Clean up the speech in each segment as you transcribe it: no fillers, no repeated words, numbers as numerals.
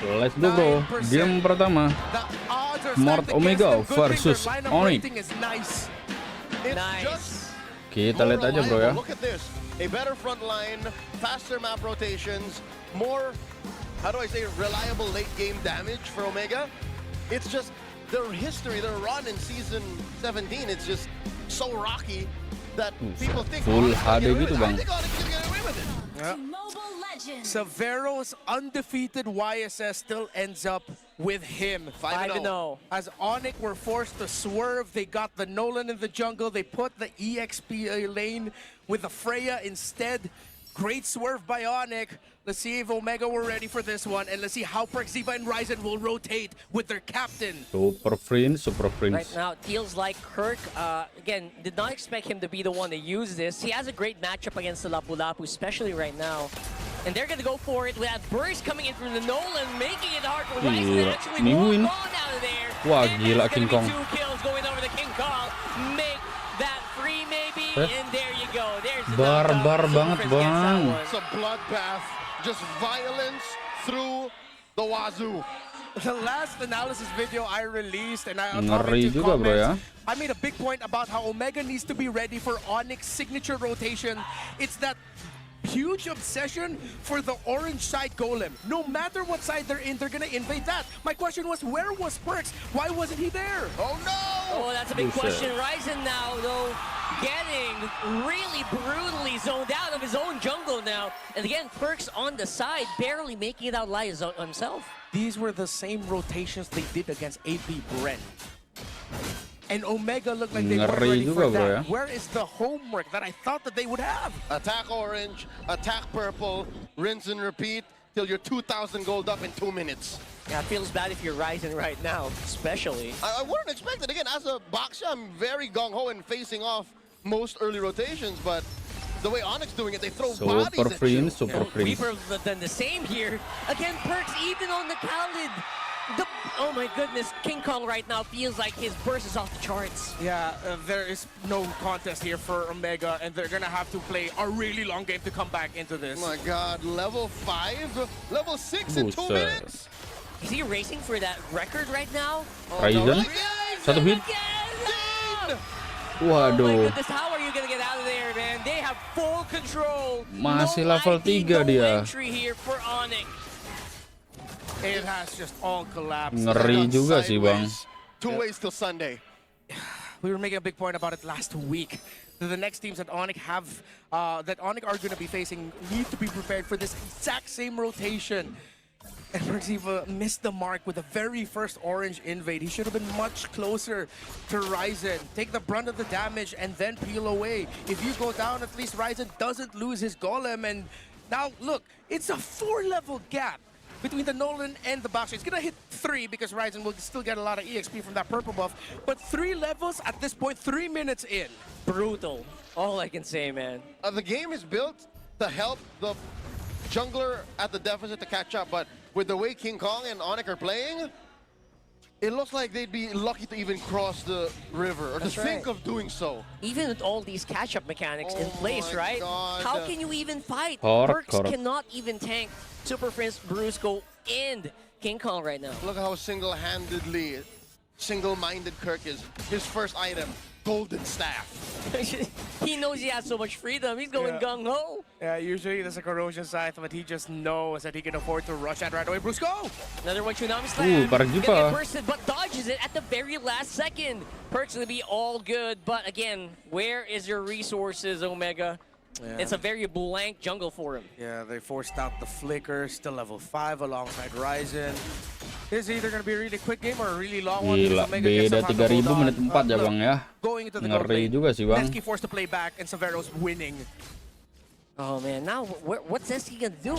Let's go bro. Game pertama. Mort Omega versus Onic. Kita lihat aja bro ya. A better front line, faster map rotations, more, how do I say, reliable late game damage for Omega. It's just their history, their run in season 17, it's just so rocky that people think full HD gitu bang. Savero's undefeated YSS still ends up with him. 5-0. As Onic were forced to swerve, they got the Nolan in the jungle, they put the EXP lane with the Freya instead. Great swerve by Onic. Let's see if Omega were ready for this one, and let's see how Perxiva and Ryzen will rotate with their captain. Superfrince. Right now, it feels like Kirk, again, did not expect him to be the one to use this. He has a great matchup against the Lapu-Lapu, especially right now. And they're going to go for it with that burst coming in from the Nolan, making it hard for Ryzen to actually move on out of there. Wah, and gila King Kong. 2 kills going over the King Kong. Make that free maybe, and there you go. There's barbar banget bang. It's a bloodbath, just violence through the wazoo. The last analysis video I released, and I Ngeri juga bro ya. I made a big point about how Omega needs to be ready for Onic's signature rotation. It's that huge obsession for the orange side golem. No matter what side they're in, they're gonna invade that. My question was, where was Perks? Why wasn't he there? Oh no! Oh, that's a big question. Ryzen now, though, getting really brutally zoned out of his own jungle now. And again, Perks on the side, barely making it out alive himself. These were the same rotations they did against AP Brent. And Omega looked like they weren't ready for that. Where is the homework that I thought that they would have? Attack orange, attack purple, rinse and repeat till you're 2,000 gold up in 2 minutes. Yeah, it feels bad if you're Ryzen right now, especially. I wouldn't expect it. Again, as a boxer, I'm very gung-ho in facing off most early rotations, but the way Onyx doing it, they throw bodies at you. Superfrince. Reaper done the same here. Again, Perks even on the Khalid. Oh my goodness, King Kong right now feels like his burst is off the charts. Yeah, there is no contest here for Omega, and they're gonna have to play a really long game to come back into this. Oh my god, level 5, level 6 in 2 minutes? Is he racing for that record right now? Ryzen, satu hit. Oh my Waduh. goodness, how are you gonna get out of there, man? They have full control. Masih no level ID, 3 no dia. entry here for Onic. It has just all collapsed. Ngeri juga sih bang. 2 ways till Sunday. We were making a big point about it last week. The next teams that Onic have, that Onic are going to be facing, need to be prepared for this exact same rotation. And Perxiva missed the mark with the very first orange invade. He should have been much closer to Ryzen. Take the brunt of the damage and then peel away. If you go down, at least Ryzen doesn't lose his golem. And now, look, it's a 4-level gap between the Nolan and the Boxer. It's gonna hit 3 because Ryzen will still get a lot of EXP from that purple buff. But 3 levels at this point, 3 minutes in. Brutal. All I can say, man. The game is built to help the jungler at the deficit to catch up, but with the way King Kong and Onic are playing, it looks like they'd be lucky to even cross the river or to think of doing so. Even with all these catch-up mechanics in place, right? God. How can you even fight? Correct. Perks cannot even tank Superfrince, Brusco, and King Kong right now. Look how single-handedly, single-minded Kirk is. His first item, golden staff. He knows he has so much freedom. He's going gung-ho. Yeah, usually there's a corrosion scythe, but he just knows that he can afford to rush that right away. Brusco! Another one, Tsunami Slam. parang Gonna juga. get bursted, but dodges it at the very last second. Perks gonna be all good, but again, where is your resources, Omega? Yeah. It's a very blank jungle for him. Yeah, they forced out the Flicker, still level 5 alongside Ryzen. This is either going to be a really quick game or a really long one. Gila, beda 3000 menit 4 ya bang ya. Ngeri juga sih bang. Neski forced to play back and Savero's winning. Oh man, now what's Neski gonna do?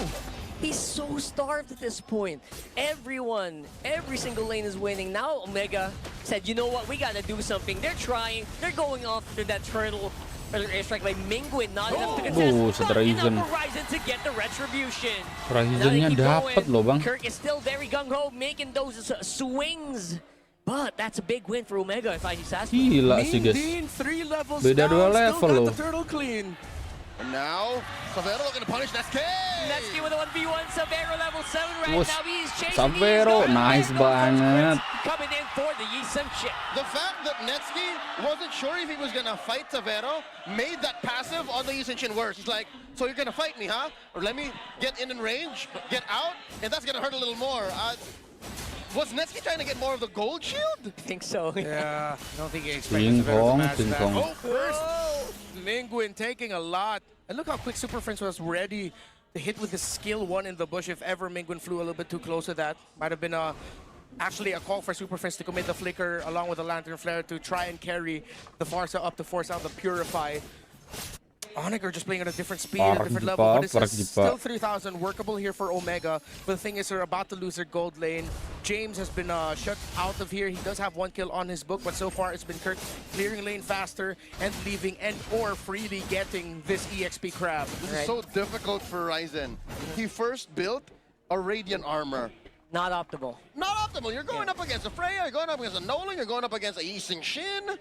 He's so starved at this point. Everyone, every single lane is winning. Now Omega said, you know what, we gotta do something. They're trying, they're going after that turtle. Airstrike by Mingwin, not enough to contest, but enough for Ryzen to get the retribution. Ryzennya dapat loh bang. Kirk is still very gung-ho, making those swings. But that's a big win for Omega if I just ask you. Gila sih guys. Beda 2 level loh. And now, Savero looking to punish that K. Netsky with a 1v1. Savero level 7 right Wush, now. He's chasing. Savero, nice banget. Coming in for the Yisem chip. The fact that Netsky wasn't sure if he was gonna fight Savero made that passive on the Yisenshin worse. He's like, so you're gonna fight me, huh? Or let me get in range, get out, and that's gonna hurt a little more. Was Netsky trying to get more of the gold shield? I think so. Yeah, I don't think he expected Savero to match that. Kong. Oh, first, Mingwin taking a lot. And look how quick Superfrince was ready to hit with the skill 1 in the bush. If ever Mingwin flew a little bit too close to that, might have been actually a call for Superfrince to commit the flicker along with the Lantern Flare to try and carry the Farsa up to force out the Purify. Onic are just playing at a different speed, a different level, but it's still 3,000 workable here for Omega. But the thing is, they're about to lose their gold lane. James has been shut out of here. He does have 1 kill on his book, but so far it's been Kirk clearing lane faster and leaving and or freely getting this EXP crab. This is so difficult for Ryzen. He first built a Radiant armor. Not optimal. Not optimal. You're going up against a Freya, you're going up against a Nolan, you're going up against a Yisenshin.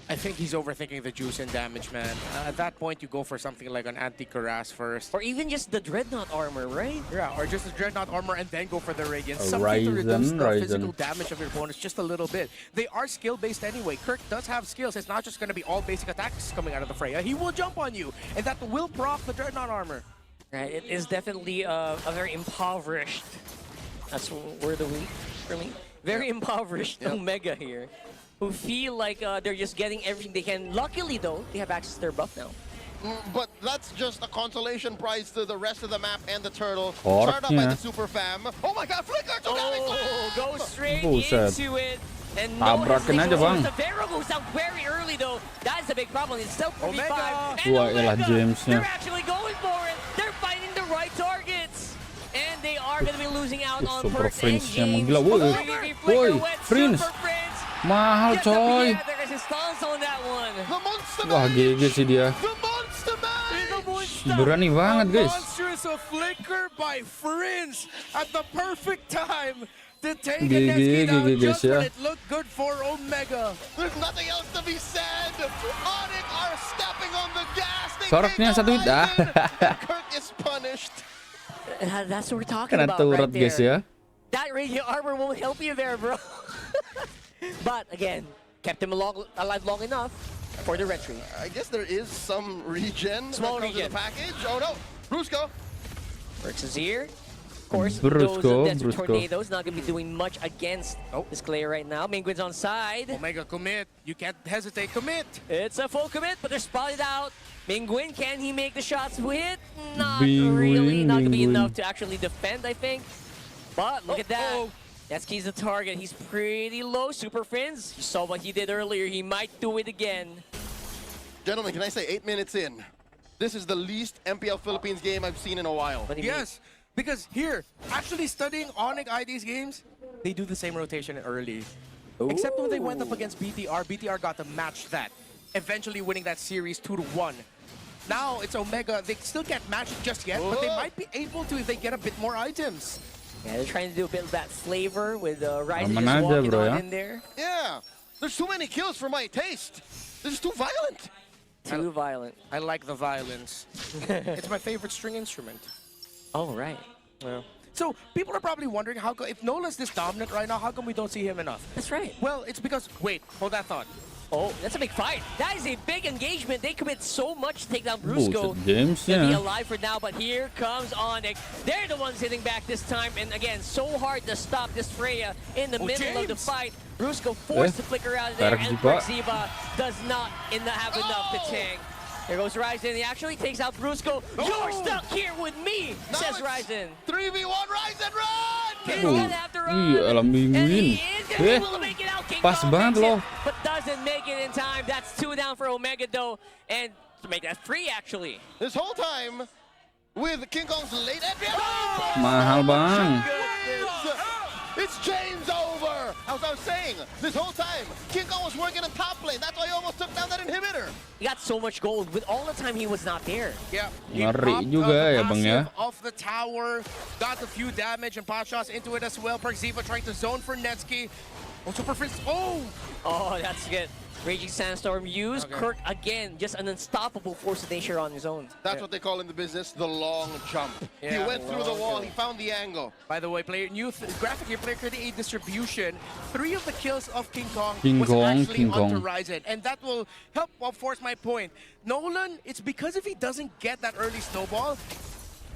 I think he's overthinking the Zhuxin damage, man. At that point, you go for something like an anti-Cuirass first. Or even just the Dreadnought armor, right? Yeah, or just the Dreadnought armor and then go for the Radiant. A Something to reduce the Ryzen. physical damage of your opponents just a little bit. They are skill-based anyway. Kirk does have skills. It's not just going to be all basic attacks coming out of the Freya. He will jump on you, and that will proc the Dreadnought armor. Right, it is definitely a very impoverished. That's word of the week for me. Very impoverished Omega here, who feel like they're just getting everything they can. Luckily, though, they have access to their buff now. But that's just a consolation prize to the rest of the map and the turtle. Orc, Started up by yeah. the super fam. Oh my god, flicker! Oh, go straight Buset. into it. And no Tabrakin aja, Bang. Savero goes out very early, though. That is the big problem. It's still 45. Omega. And Wah, elah Omega, Jamesnya. they're actually going for it. They're finding the right targets. And they are going to be losing out on Perks and Superfrince yang James. menggila. Woi, Flicker woi, wet, Prince. Superfrince. Mahal coy. Yeah, there is a stance on that one. The monster Wah, man! GG sih dia. The monster man! Berani banget, guys. Monstrous of flicker by Prince at the perfect time to take a GG, Netsky down GG, just guys, when ya. it looked good for Omega. There's nothing else to be said. Onic are stepping on the gas. They Koreknya take satu the dah. Ryzen. Kirk is punished. That's what we're talking Kena about turret, right there. guys ya. That radiant armor won't help you there, bro. But again, kept him alive long enough for the retreat. I guess there is some regen Small that comes regen. in the package. Oh no, Brusco. Perks is here. Of course, Brusco, those Desert Brusco. Tornadoes not going to be doing much against this player right now. Mingwin's on side. Omega commit. You can't hesitate. Commit. It's a full commit, but they're spotted out. Mingwin, can he make the shots hit? Not Mingwin, really. Not going to be Mingwin. enough to actually defend, I think. But look at that. Oh. Netsky's the target. He's pretty low. Superfrince, you saw what he did earlier. He might do it again. Gentlemen, can I say 8 minutes in? This is the least MPL Philippines game I've seen in a while. What do you mean? Yes, because here, actually studying Onic ID's games, they do the same rotation early. Except when they went up against BTR, BTR got to match that, eventually winning that series 2-1. Now it's Omega. They still can't match it just yet, but they might be able to if they get a bit more items. Yeah, they're trying to do a bit of that flavor with Ryzen Aman just aja, walking bro, on ya. in there. Yeah, there's too many kills for my taste. This is too violent. Too violent. I like the violence. It's my favorite string instrument. Oh, right. Yeah. So people are probably wondering if Nolan's this dominant right now, how come we don't see him enough? That's right. Well, it's because, wait, hold that thought. Oh, that's a big fight. That is a big engagement. They commit so much to take down Brusco. Buset, James To be ya. alive for now, but here comes Onic. They're the ones hitting back this time, and again, so hard to stop this Freya in the middle of the James. fight. Brusco forced to flicker out of there, Perks and Ziva. Ziva does not have enough to tank. There goes Ryzen. He actually takes out Brusco. You're stuck here with me, Now says it's Ryzen. 3v1 Ryzen, run! He's gonna have to run. Iya, alam And Mingwin. he is gonna be able to make it out. King Pas Kong banget makes it, loh. but doesn't make it in time. That's 2 down for Omega though, and to make that 3 actually. This whole time, with King Kong's late entry. Mahal bang. It's James over! As I was saying, this whole time, King Kong was working in top lane. That's why he almost took down that inhibitor. He got so much gold with all the time he was not there. Yeah. Ngeri juga the ya, Bang, ya. passive Off the tower, got a few damage and pot shots into it as well. Perks Ziva trying to zone for Netsky. Oh, Superfrince. Oh! Oh, that's good. Raging Sandstorm used. Okay. Kirk again, just an unstoppable force of nature on his own. That's what they call in the business the long jump. He Yeah, went through the wall, he found the angle. By the way, graphic here, player 38 distribution. 3 of the kills of King Kong King was Kong, actually King on Kong. Horizon, and that will help force my point. Nolan, it's because if he doesn't get that early snowball,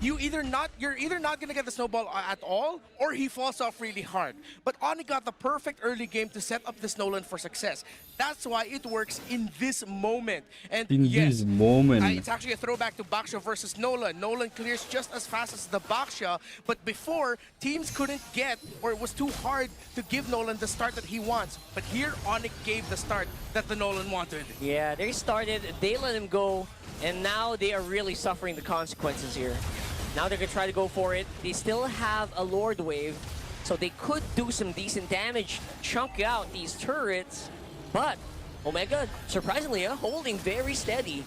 you're either not gonna get the snowball at all, or he falls off really hard. But Onic got the perfect early game to set up this Nolan for success. That's why it works in this moment. And In yes, this moment. it's actually a throwback to Baksha versus Nolan. Nolan clears just as fast as the Baksha, but before, teams couldn't get, or it was too hard to give Nolan the start that he wants. But here, Onic gave the start that the Nolan wanted. Yeah, they started, they let him go, and now they are really suffering the consequences here. Now they're gonna try to go for it. They still have a Lord Wave, so they could do some decent damage, chunk out these turrets. But Omega, surprisingly, holding very steady.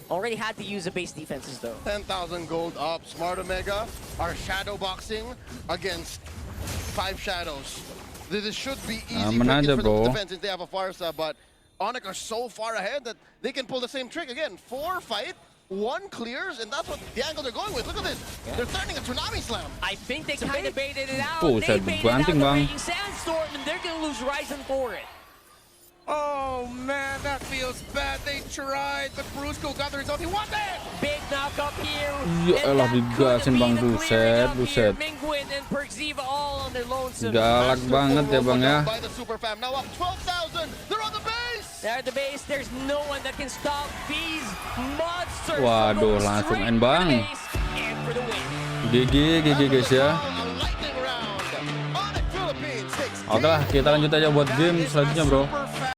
Already had to use the base defenses though. 10,000 gold up. Smart Omega are shadow boxing against 5 shadows. This should be easy for them to defend since they have a Farsa, but Onic are so far ahead that they can pull the same trick again. 4 fight, 1 clears, and that's what the angle they're going with. Look at this. Yeah. They're threatening a Tsunami Slam. I think they kind of baited it out. Oh, they baited out the bang. Raging Sandstorm, and they're going to lose Ryzen for it. Oh man, that feels bad. They tried, but Brusco got the result he wanted. Big knock up here. Ya elah, digasin Bang, buset. Mingguin and Perxiva all on their lonesome. Galak banget ya Bang ya. By the Superfam. Now up 12,000. They're on the base. They're at the base. There's no one that can stop these monsters. Waduh, langsung end Bang. And for the win. GG guys ya. A lightning round. Onic Philippines takes Oke lah, kita lanjut aja buat game selanjutnya bro.